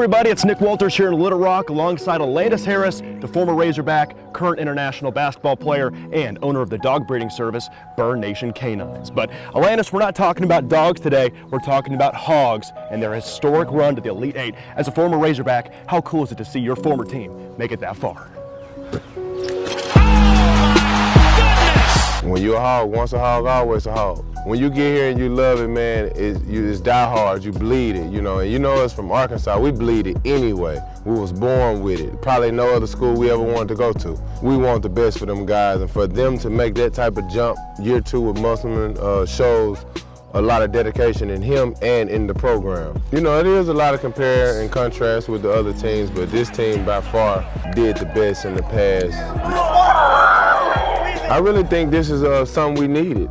everybody, it's Nick Walters here in Little Rock alongside Alandise Harris, the former Razorback, current international basketball player, and owner of the dog breeding service, Breedernation Canines. But Alandise, we're not talking about dogs today, we're talking about Hogs and their historic run to the Elite Eight. As a former Razorback, how cool is it to see your former team make it that far? When you're a hog, once a hog, always a hog. When you get here and you love it, man, it's die hard, you bleed it, you know. And you know us from Arkansas, we bleed it anyway. We was born with it. Probably no other school we ever wanted to go to. We want the best for them guys, and for them to make that type of jump year 2 with Musselman shows a lot of dedication in him and in the program. You know, it is a lot of compare and contrast with the other teams, but this team by far did the best in the past. I really think this is something we needed.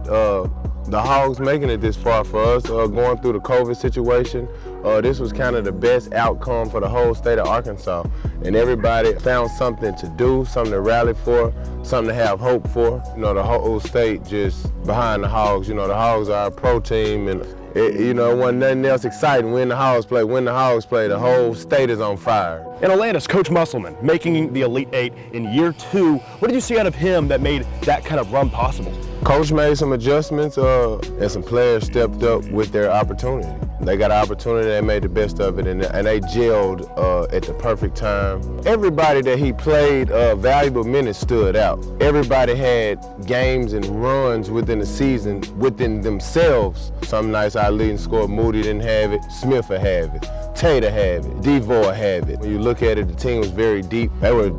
The Hogs making it this far for us, going through the COVID situation, this was kind of the best outcome for the whole state of Arkansas. And everybody found something to do, something to rally for, something to have hope for. You know, the whole state just behind the Hogs. You know, the Hogs are our pro team, and it wasn't nothing else exciting. When the Hogs play, the whole state is on fire. And Alandise, Coach Musselman, making the Elite Eight in year 2. What did you see out of him that made that kind of run possible? Coach made some adjustments and some players stepped up with their opportunity. They got an opportunity, they made the best of it, and they gelled at the perfect time. Everybody that he played valuable minutes stood out. Everybody had games and runs within the season within themselves. Some nights our leading scorer, Moody, didn't have it, Smith would have it, Tater had it, Devoe had it. When you look at it, the team was very deep. They were,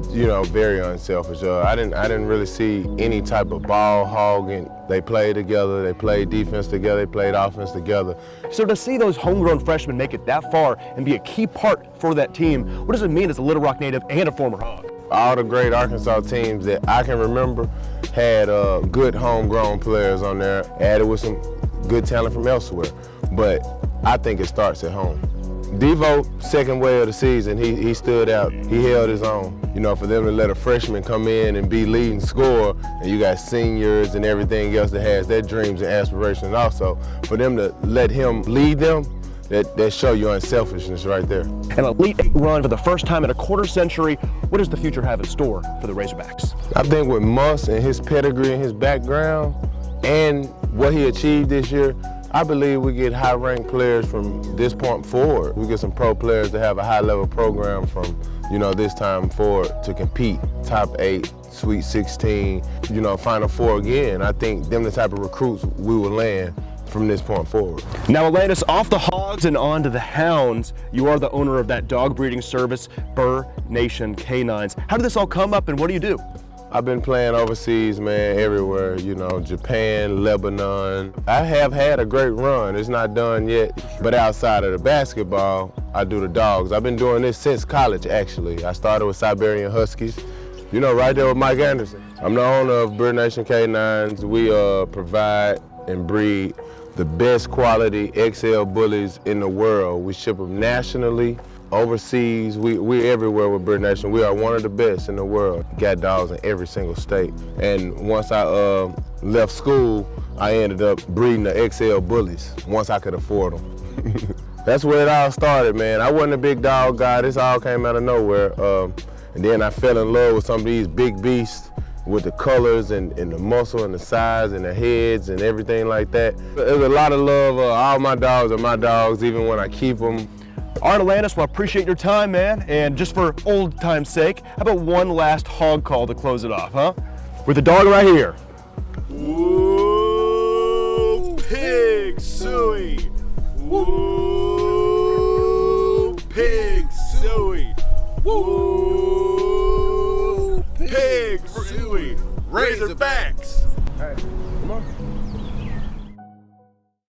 very unselfish. I didn't really see any type of ball hogging. They played together, they played defense together, they played offense together. So to see those homegrown freshmen make it that far and be a key part for that team, what does it mean as a Little Rock native and a former Hog? All the great Arkansas teams that I can remember had good homegrown players on there, added with some good talent from elsewhere. But I think it starts at home. Devoe, second wave of the season, he stood out. He held his own. You know, for them to let a freshman come in and be leading scorer, and you got seniors and everything else that has their dreams and aspirations also, for them to let him lead them, that show your unselfishness right there. An Elite Eight run for the first time in a quarter century. What does the future have in store for the Razorbacks? I think with Muss and his pedigree and his background and what he achieved this year, I believe we get high-ranked players from this point forward. We get some pro players to have a high-level program from, this time forward to compete. Top 8, Sweet 16, Final 4 again. I think them the type of recruits we will land from this point forward. Now, Alandise, off the Hogs and on to the Hounds, you are the owner of that dog breeding service, Breedernation Canines. How did this all come up and what do you do? I've been playing overseas, man, everywhere, Japan, Lebanon. I have had a great run. It's not done yet, but outside of the basketball, I do the dogs. I've been doing this since college, actually. I started with Siberian Huskies, right there with Mike Anderson. I'm the owner of Breedernation Canines. We provide and breed the best quality XL bullies in the world. We ship them nationally. Overseas, we're everywhere with Breedernation. We are one of the best in the world. Got dogs in every single state. And once I left school, I ended up breeding the XL bullies once I could afford them. That's where it all started, man. I wasn't a big dog guy. This all came out of nowhere. And then I fell in love with some of these big beasts with the colors and the muscle and the size and the heads and everything like that. There's a lot of love. All my dogs are my dogs, even when I keep them. All right, Alandise, well, I appreciate your time, man. And just for old time's sake, how about one last hog call to close it off, huh? With the dog right here. Woo, pig suey. Woo, pig suey. Woo, pig suey. Razorbacks.